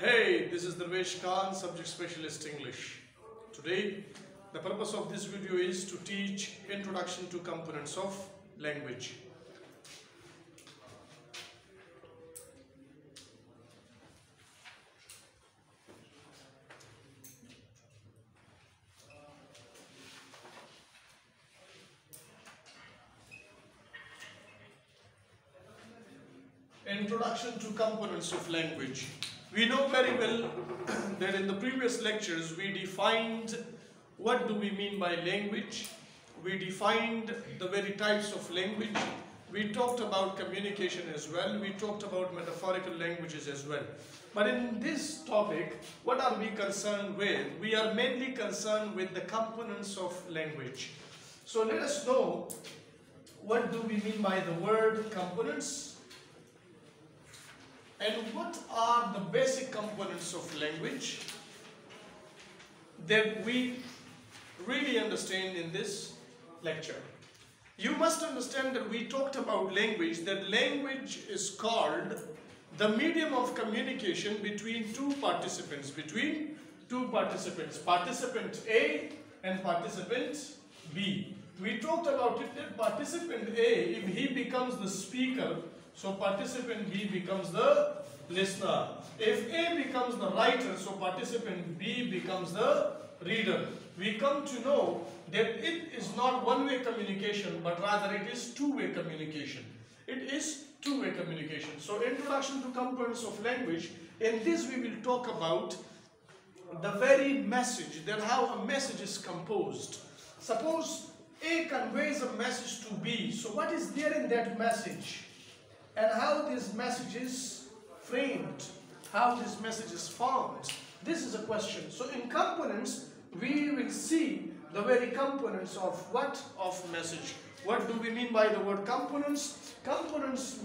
Hey, this is Darvesh Khan, Subject Specialist English. Today, the purpose of this video is to teach Introduction to Components of Language. Introduction to Components of Language. We know very well that in the previous lectures we defined what do we mean by language. We defined the very types of language. We talked about communication as well. We talked about metaphorical languages as well. But in this topic, what are we concerned with? We are mainly concerned with the components of language. So let us know, what do we mean by the word components? And what are the basic components of language that we really understand in this lecture? You must understand that we talked about language, that language is called the medium of communication between two participants, participant A and participant B. We talked about it that participant A, if he becomes the speaker, so participant B becomes the listener. If A becomes the writer, so participant B becomes the reader. We come to know that it is not one-way communication, but rather it is two-way communication. It is two-way communication. So introduction to components of language. In this we will talk about the very message, that how a message is composed. Suppose A conveys a message to B. So what is there in that message? And how this message is framed, how this message is formed. This is a question. So in components, we will see the very components of what? Of message. What do we mean by the word components? Components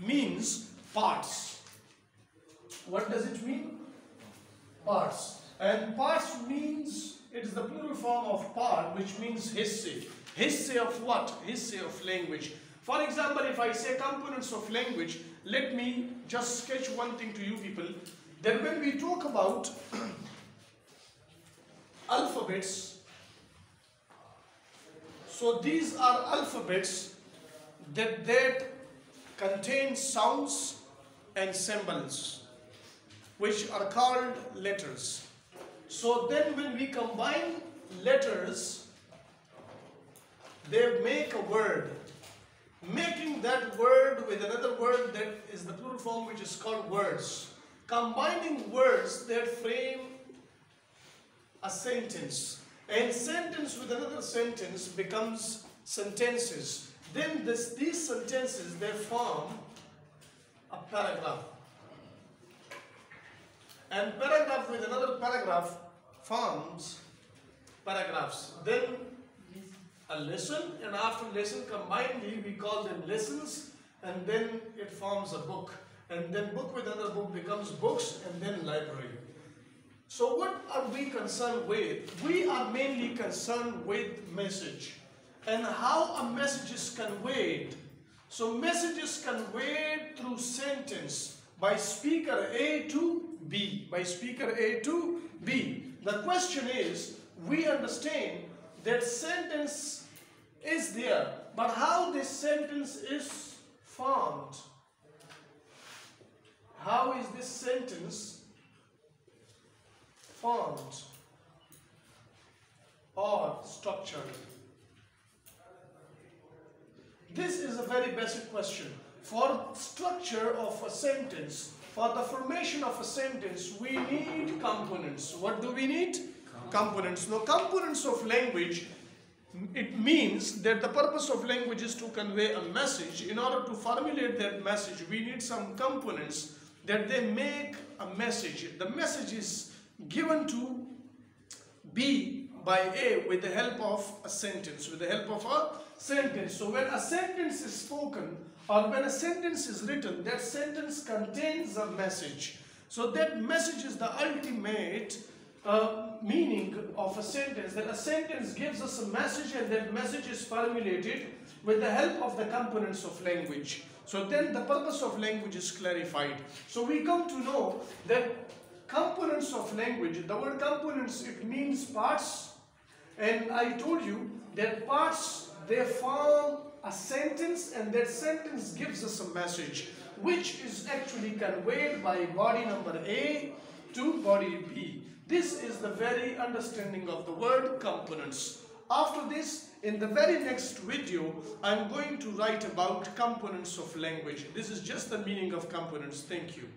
means parts. What does it mean? Parts. And parts means, it is the plural form of part, which means hisse. Hisse of what? Hisse of language. For example, if I say components of language, let me just sketch one thing to you people. That when we talk about alphabets, so these are alphabets that contain sounds and symbols, which are called letters. So then when we combine letters, they make a word. Making that word with another word that is the plural form, which is called words. Combining words that frame a sentence. And sentence with another sentence becomes sentences. Then these sentences, they form a paragraph. And paragraph with another paragraph forms paragraphs. Then a lesson, and after lesson combinedly we call them lessons, and then it forms a book, and then book with another book becomes books, and then library. So what are we concerned with? We are mainly concerned with message and how a message is conveyed. So message is conveyed through sentence by speaker A to B, by speaker A to B. The question is, we understand that sentence is there, but how this sentence is formed? How is this sentence formed or structured? This is a very basic question. For structure of a sentence, for the formation of a sentence, we need components. What do we need? Components. Now, components of language, it means that the purpose of language is to convey a message. In order to formulate that message, we need some components that they make a message. The message is given to B by A with the help of a sentence, So when a sentence is spoken or when a sentence is written, that sentence contains a message. So that message is the ultimate meaning of a sentence, that a sentence gives us a message, and that message is formulated with the help of the components of language. So then the purpose of language is clarified. So we come to know that components of language, the word components, it means parts. And I told you that parts, they form a sentence, and that sentence gives us a message which is actually conveyed by body number A to body B. This is the very understanding of the word components. After this, in the very next video, I am going to write about components of language. This is just the meaning of components. Thank you.